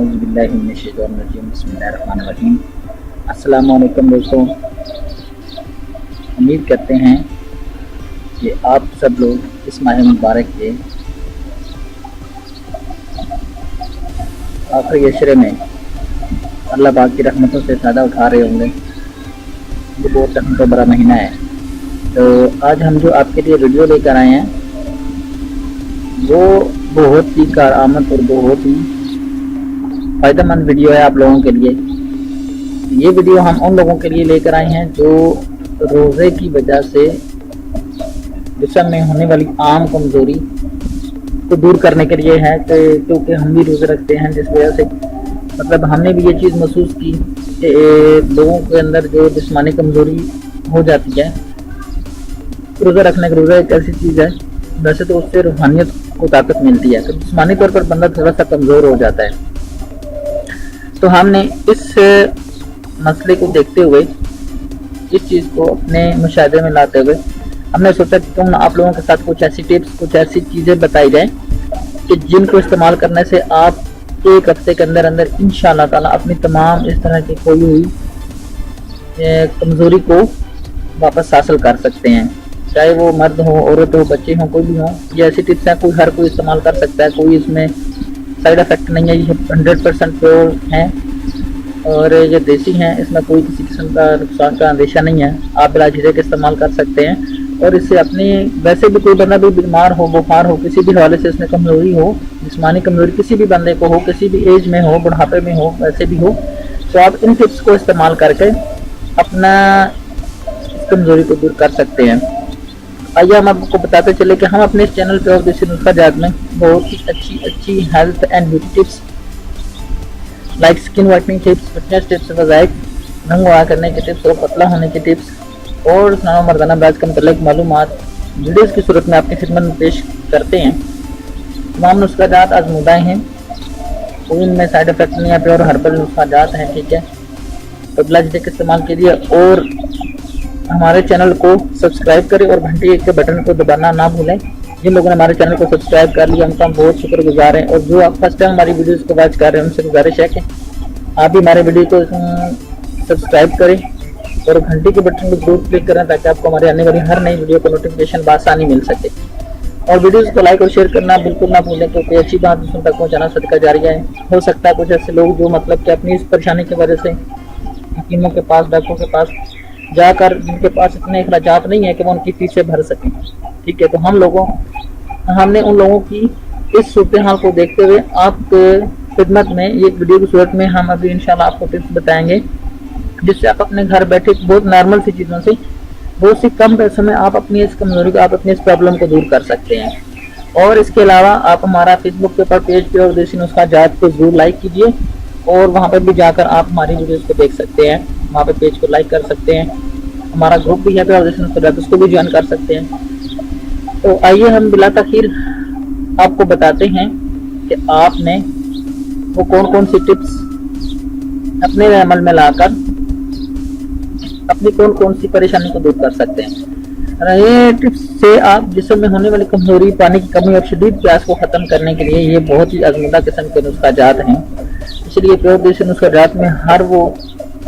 औज़ुबिल्लाहिमिनश्शैतानिर्रजीम बिस्मिल्लाहिर्रहमानिर्रहीम। अस्सलामु अलैकुम दोस्तों, उम्मीद करते हैं कि आप सब लोग इस माह मुबारक के आखिरी अशरे में अल्लाह पाक की रहमतों से फ़ायदा उठा रहे होंगे। ये बहुत रहमत बड़ा महीना है। तो आज हम जो आपके लिए वीडियो लेकर आए हैं वो बहुत ही कारआमद और बहुत ही फ़ायदेमंद वीडियो है आप लोगों के लिए। ये वीडियो हम उन लोगों के लिए लेकर आए हैं जो रोज़े की वजह से जिस्म में होने वाली आम कमज़ोरी को दूर करने के लिए है, क्योंकि हम भी रोज़े रखते हैं, जिस वजह से मतलब हमने भी ये चीज़ महसूस की कि लोगों के अंदर जो जिस्मानी कमज़ोरी हो जाती है। रोज़ा रखने का रोज़ा एक ऐसी चीज़ है, वैसे तो उससे रूहानियत को ताकत मिलती है, तो जिस्मानी तौर पर बंदा थोड़ा सा कमज़ोर हो जाता है। तो हमने इस मसले को देखते हुए, इस चीज़ को अपने मुशाहिदे में लाते हुए हमने सोचा कि क्यों आप लोगों के साथ कुछ ऐसी टिप्स, कुछ ऐसी चीज़ें बताई जाएं कि जिनको इस्तेमाल करने से आप एक हफ्ते के अंदर अंदर इंशाअल्लाह ताला अपनी तमाम इस तरह की खोई हुई कमज़ोरी को वापस हासिल कर सकते हैं। चाहे वो मर्द हो, औरत हो, बच्चे हों, कोई भी हो, ये ऐसी टिप्स हैं हर कोई इस्तेमाल कर सकता है। कोई इसमें साइड इफ़ेक्ट नहीं है, ये 100% प्योर हैं और ये देसी हैं, इसमें कोई किसी किस्म का नुकसान का अंदेशा नहीं है। आप बिला झिझक इस्तेमाल कर सकते हैं और इससे अपनी वैसे भी कोई बंदा भी बीमार हो, बुखार हो, किसी भी हवाले से इसमें कमज़ोरी हो, जिस्मानी कमज़ोरी किसी भी बंदे को हो, किसी भी एज में हो, बुढ़ापे में हो, वैसे भी हो, तो आप इन टिप्स को इस्तेमाल करके अपना कमज़ोरी को दूर कर सकते हैं। आइए हम आपको बताते चले कि हम अपने इस चैनल पे और देसी नुस्खा जात में बहुत ही अच्छी health and beauty tips like skin whitening tips, fitness tips, वज़ाइफ, रंग वाला करने की टिप्स और पतला होने की टिप्स और स्नान मर्दाना ब्राज के मतलब मालूमात वीडियोज़ की सूरत में आपकी खिदमत में पेश करते हैं। तमाम नुस्खा जात आजमूदा हैं, कोई इनमें साइड इफेक्ट नहीं है, प्योर हर्बल नुस्खा जात हैं, ठीक है। तो बिला झिझक इस्तेमाल कीजिए और हमारे चैनल को सब्सक्राइब करें और घंटी के बटन को दबाना ना भूलें। जिन लोगों ने हमारे चैनल को सब्सक्राइब कर लिया उनका हम बहुत शुक्रगुजार हैं, और जो आप फर्स्ट टाइम हमारी वीडियोज़ को वॉच कर रहे हैं उनसे गुजारिश है कि आप भी हमारे वीडियो को सब्सक्राइब करें और घंटी के बटन को जरूर क्लिक करें ताकि आपको हमारे आने वाली हर नई वीडियो को नोटिफिकेशन बआसानी मिल सके। और वीडियोज़ को लाइक और शेयर करना बिल्कुल ना भूलें, क्योंकि अच्छी बात दूसरों तक पहुँचाना सदका जारिया है। हो सकता है कुछ ऐसे लोग जो मतलब कि अपनी इस परेशानी की वजह से हकीमों के पास, डॉक्टरों के पास जाकर जिनके पास इतने अखराजात नहीं है कि वो उनकी फीसें भर सकें, ठीक है। तो हमने उन लोगों की इस सूरत हाल को देखते हुए आप खिदमत में ये वीडियो की सूरत में हम अभी इंशाल्लाह आपको टिप्स बताएंगे, जिससे आप अपने घर बैठे बहुत नॉर्मल सी चीज़ों से बहुत सी कम पैसों में आप अपनी इस कमजोरी को, आप अपनी इस प्रॉब्लम को दूर कर सकते हैं। और इसके अलावा आप हमारा फेसबुक के ऊपर पेज पे और देसी नुस्खा जात को जरूर लाइक कीजिए और वहाँ पर भी जाकर आप हमारी वीडियोज़ को देख सकते हैं। वहाँ पे पेज को लाइक कर सकते हैं, हमारा ग्रुप भी है पे और देसी नुस्खा जात, उसको भी ज्वाइन कर सकते हैं। तो आइए हम बिला तखीर आपको बताते हैं कि आपने वो कौन कौन सी टिप्स अपने अमल में लाकर अपनी कौन कौन सी परेशानी को दूर कर सकते हैं। ये टिप्स से आप जिस्म में होने वाली कमजोरी, पानी की कमी और शदीद प्यास को ख़त्म करने के लिए ये बहुत ही आजमूदा किस्म के नुस्खा जात हैं। इसलिए प्योर देसी नुस्खा जात में हर वो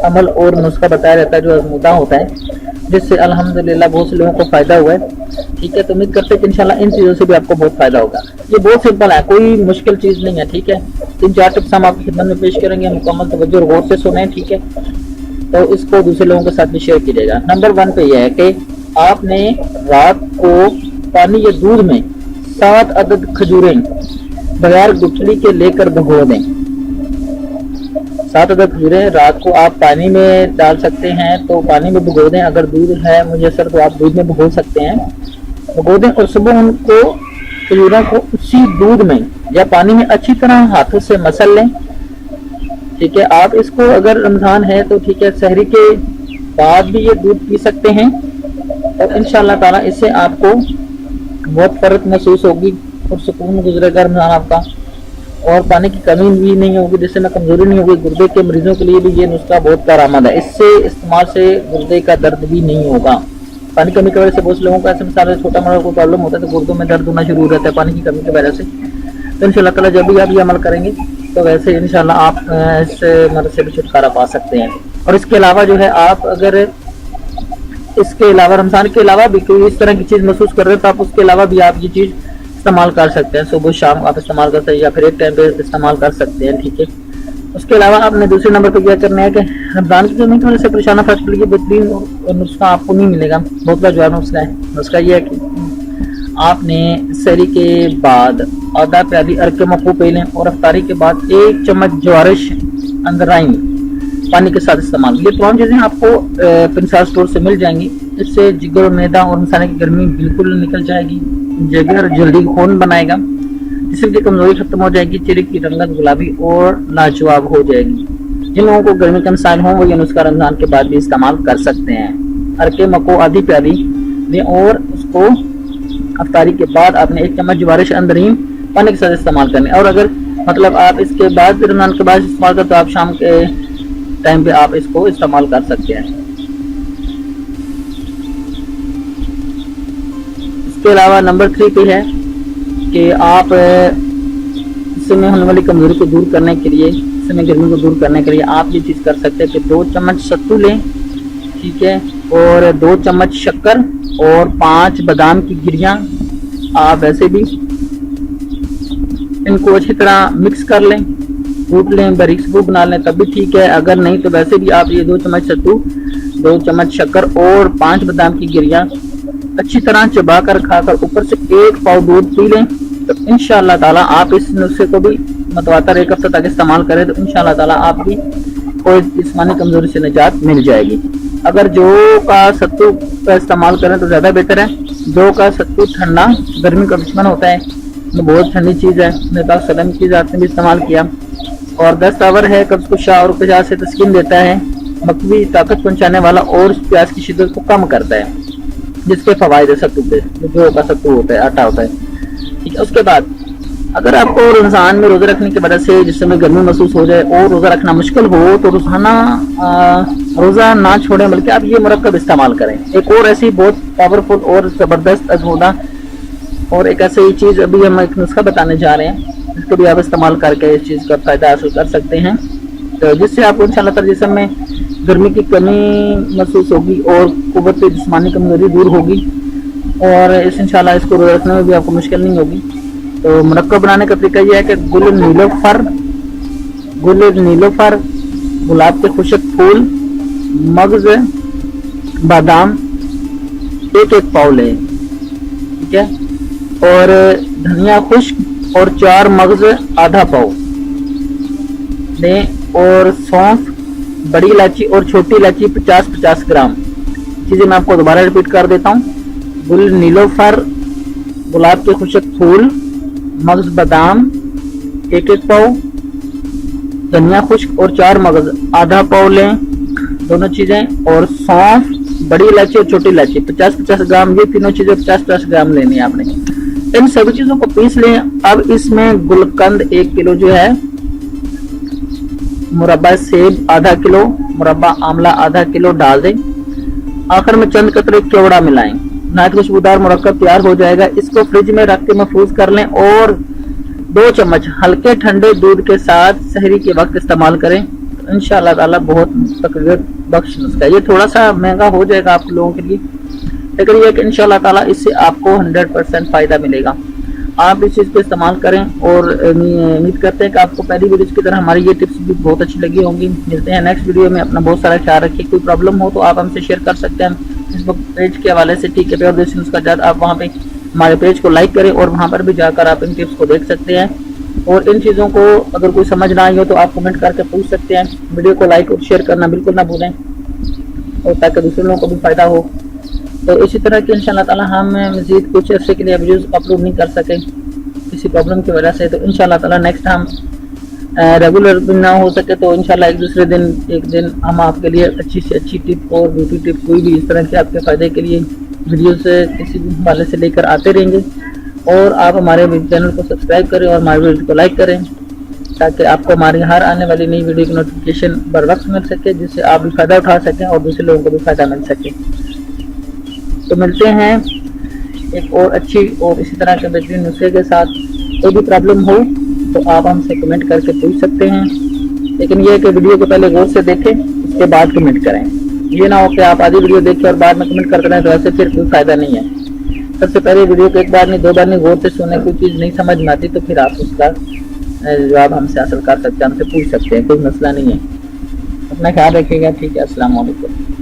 अमल और नुस्खा बताया जाता है जो आजमूदा होता है, जिससे अल्हम्दुलिल्लाह बहुत से लोगों को फ़ायदा हुआ है, ठीक है। तो उम्मीद करते हैं कि इंशाल्लाह इन चीज़ों से भी आपको बहुत फ़ायदा होगा। ये बहुत सिंपल है, कोई मुश्किल चीज़ नहीं है, ठीक है। 3-4 टिप्स हम आपकी खिदमत में पेश करेंगे, मुकम्मल तवज्जो और गौर से सुने, ठीक है। तो इसको दूसरे लोगों के साथ भी शेयर कीजिएगा। नंबर 1 पे यह है कि आपने रात को पानी या दूध में 7 अदद खजूरें बगैर गुठली के लेकर भिगो दें। 7 अदद खजूरें रात को आप पानी में डाल सकते हैं, तो पानी में भिगो दें। अगर दूध है मुयसर तो आप दूध में भिगो सकते हैं, भिगो दें और सुबह उनको खजूरों को उसी दूध में या पानी में अच्छी तरह हाथों से मसल लें, ठीक है। आप इसको अगर रमज़ान है तो ठीक है, सहरी के बाद भी ये दूध पी सकते हैं और इंशाअल्लाह ताला इससे आपको बहुत फ़र्क महसूस होगी और सुकून गुजरेगा रमज़ान आपका, और पानी की कमी भी नहीं होगी, जिससे में कमज़ोरी नहीं होगी। गुर्दे के मरीजों के लिए भी ये नुस्खा बहुत कारआमद है, इससे इस्तेमाल से गुर्दे का दर्द भी नहीं होगा। पानी की कमी की वजह से बहुत लोगों को ऐसे मिसाल छोटा मोटा कोई प्रॉब्लम होता है तो गुर्दों में दर्द होना शुरू हो जाता है पानी की कमी की वजह से। तो इंशाअल्लाह ताला जब भी आप ये अमल करेंगे تو ویسے انشاءاللہ آپ اس مرض سے بھی چھٹکارا پا سکتے ہیں۔ اور اس کے علاوہ جو ہے آپ اگر اس کے علاوہ رمضان کے علاوہ بھی کوئی اس طرح کی چیز محسوس کر رہے ہیں تو آپ اس کے علاوہ بھی آپ یہ چیز استعمال کر سکتے ہیں، صبح شام آپ استعمال کر سکتے ہیں یا پھر ایک ٹائم پہ استعمال کر سکتے ہیں، ٹھیک ہے۔ اس کے علاوہ آپ نے دوسرے نمبر پہ کیا کرنا ہے کہ رمضان کی گرمی کی وجہ سے پریشان فرق کے لیے بہترین نسخہ آپ کو نہیں ملے گا، بہت بڑا جواب نسخہ ہے۔ نسخہ یہ ہے کہ آپ نے سحری کے بعد آدھا پیالی عرق مکو پی لیں اور افطاری کے بعد 1 چمچ جوارش اندرائن پانی کے ساتھ استعمال۔ یہ تمام چیزیں آپ کو پنسال اسٹور سے مل جائیں گی۔ اس سے جگر، میدا اور مثانے کی گرمی بالکل نکل جائے گی، جگر جلدی خون بنائے گا، جسم کی کمزوری ختم ہو جائے گی، چہرے کی رنگت گلابی اور لاجواب ہو جائے گی۔ جن لوگوں کو گرمی کے مسائل ہوں وہ یہ نسخہ رمضان کے بعد بھی استعمال کر سکتے ہیں۔ عرق مکو آدھی پیالی لیں اور اس کو افطاری کے بعد آپ نے 1 چمچ جوارش اندرین پانی کے ساتھ استعمال کرنے، اور اگر مطلب آپ اس کے بعد رمضان کے بعد استعمال کرتے تو آپ شام کے ٹائم پہ آپ اس کو استعمال کر سکتے ہیں۔ اس کے علاوہ نمبر 3 پہ ہے کہ آپ اس میں ہونے والی کمزوری کو دور کرنے کے لیے، اس میں گرمی کو دور کرنے کے لیے آپ یہ چیز کر سکتے ہیں کہ 2 چمچ ستو لیں، ٹھیک ہے، اور 2 چمچ شکر اور 5 بادام کی گریاں آپ ویسے بھی ان کو اچھی طرح مکس کر لیں، کوٹ لیں، باریک سبو بنا لیں تب بھی ٹھیک ہے، اگر نہیں تو ویسے بھی آپ یہ 2 چمچ ستو، 2 چمچ شکر اور 5 بادام کی گریاں اچھی طرح چبا کر کھا کر اوپر سے 1 پاؤ دودھ پی لیں، تو انشاءاللہ تعالیٰ آپ اس نسخے کو بھی متواتر 1 ہفتہ تک استعمال کریں تو انشاءاللہ تعالیٰ آپ بھی کوئی جسمانی کمزوری سے نجات مل جائے گی۔ اگر جو کا ستو کا استعمال کریں تو زیادہ بہتر ہے۔ جو کا ستو ٹھنڈا گرمی کا دشمن ہوتا ہے، یہ بہت ٹھنڈی چیز ہے، نبی پاک صلی اللہ علیہ وسلم کی ذات نے بھی استعمال کیا، اور دست آور ہے، قبض کشا اور قجا سے تسکین دیتا ہے، مقوی طاقت پہنچانے والا اور پیاس کی شدت کو کم کرتا ہے، جس کے فوائد ہے ستو پہ، جو کا ستو ہوتا ہے، آٹا ہوتا ہے، ٹھیک ہے۔ اس کے بعد اگر آپ کو رمضان میں روزہ رکھنے کی وجہ سے جس میں گرمی محسوس ہو جائے اور روزہ رکھنا مشکل ہو تو روزانہ روزہ نہ چھوڑیں، بلکہ آپ یہ مرکب استعمال کریں۔ ایک اور ایسی بہت پاورفل اور زبردست ازمودہ اور ایک ایسی چیز ابھی ہم ایک نسخہ بتانے جا رہے ہیں جس کو بھی آپ استعمال کر کے اس چیز کا فائدہ حاصل کر سکتے ہیں، تو جس سے آپ کو انشاءاللہ تعالی جسم میں گرمی کی کمی محسوس ہوگی اور قوت جسمانی کمزوری دور ہوگی، اور انشاءاللہ اس کو روزہ رکھنے میں بھی آپ کو مشکل نہیں ہوگی۔ تو مرکب بنانے کا طریقہ یہ ہے کہ گل نیلوفر، گلاب کے خشک پھول، مغز، بادام 1 پاؤ لیں، ٹھیک ہے، اور دھنیا خشک اور 4 مغز آدھا پاؤ لیں، اور سونف، بڑی الائچی اور چھوٹی الائچی 50 گرام۔ چیزیں میں آپ کو دوبارہ ریپیٹ کر دیتا ہوں۔ گل نیلوفر، گلاب کے خشک پھول، مغز بادام 1 پاؤ، دھنیا خشک اور 4 مغز آدھا پاؤ لیں، دونوں چیزیں، اور سونف، بڑی الائچی اور چھوٹی الائچی 50 گرام، یہ تینوں چیزیں 50 گرام لینی ہے آپ نے۔ ان سبھی چیزوں کو پیس لیں۔ اب اس میں گلقند 1 کلو جو ہے، مربع سیب آدھا کلو، مربع آملہ آدھا کلو ڈال دیں، آخر میں چند قطرے کیوڑا ملائیں، نہایت خوشبودار مرکب تیار ہو جائے گا۔ اس کو فریج میں رکھ کے محفوظ کر لیں اور 2 چمچ ہلکے ٹھنڈے دودھ کے ساتھ سحری کے وقت استعمال کریں، انشاءاللہ تعالی بہت تقویت بخش نسخہ ہے۔ یہ تھوڑا سا مہنگا ہو جائے گا آپ لوگوں کے لیے، لیکن یہ کہ انشاءاللہ تعالی اس سے آپ کو 100% فائدہ ملے گا۔ آپ اس چیز کو استعمال کریں، اور امید کرتے ہیں کہ آپ کو پہلی ویڈیو کی طرح ہماری یہ ٹپس بھی بہت اچھی لگی ہوں گی۔ ملتے ہیں نیکسٹ ویڈیو میں، اپنا بہت سارا خیال رکھیے۔ کوئی پرابلم ہو تو آپ ہم سے شیئر کر سکتے ہیں فیس بک پیج کے حوالے سے، ٹھیک ہے، اور دیسی نسخہ جات آپ وہاں پہ ہمارے پیج کو لائک کریں اور وہاں پر بھی جا کر آپ ان ٹپس کو دیکھ سکتے ہیں، اور ان چیزوں کو اگر کوئی سمجھ نہ آئی ہو تو آپ کمنٹ کر کے پوچھ سکتے ہیں۔ ویڈیو کو لائک اور شیئر کرنا بالکل نہ بھولیں، اور تاکہ دوسرے لوگوں کو بھی فائدہ ہو۔ تو اسی طرح کی انشاءاللہ تعالی ہم مزید کچھ عرصے کے لیے ویڈیوز اپلوڈ نہیں کر سکے کسی پرابلم کی وجہ سے، تو انشاءاللہ تعالی نیکسٹ ہم ریگولر نہ ہو سکے تو انشاءاللہ ایک دن ہم آپ کے لیے اچھی سے اچھی ٹپ اور بیوٹی ٹپ کوئی بھی اس طرح کے آپ کے فائدے کے لیے ویڈیوز کسی بھی حوالے سے لے کر آتے رہیں گے، اور آپ ہمارے چینل کو سبسکرائب کریں اور ہمارے ویڈیو کو لائک کریں تاکہ آپ کو ہماری ہر آنے والی نئی ویڈیو کی نوٹیفیکیشن بر وقت مل سکے، جس سے آپ بھی فائدہ اٹھا سکیں اور دوسرے لوگوں کو بھی فائدہ مل سکے۔ تو ملتے ہیں ایک اور اچھی اور اسی طرح کے بہترین نسخے کے ساتھ۔ کوئی بھی پرابلم ہو तो आप हमसे कमेंट करके पूछ सकते हैं, लेकिन ये है कि वीडियो को पहले गौर से देखें, उसके बाद कमेंट करें। ये ना हो कि आप आधी वीडियो देखें और बाद में कमेंट करते रहें, तो ऐसे फिर कोई फ़ायदा नहीं है। सबसे पहले वीडियो को एक बार नहीं, 2 बार नहीं, गौर से सुने। कोई चीज़ नहीं समझ में आती तो फिर आप उसका जवाब हमसे हासिल कर सकते हैं, हमसे पूछ सकते हैं, कोई मसला नहीं है। अपना ख्याल रखिएगा। ठीक है, अस्सलाम वालेकुम।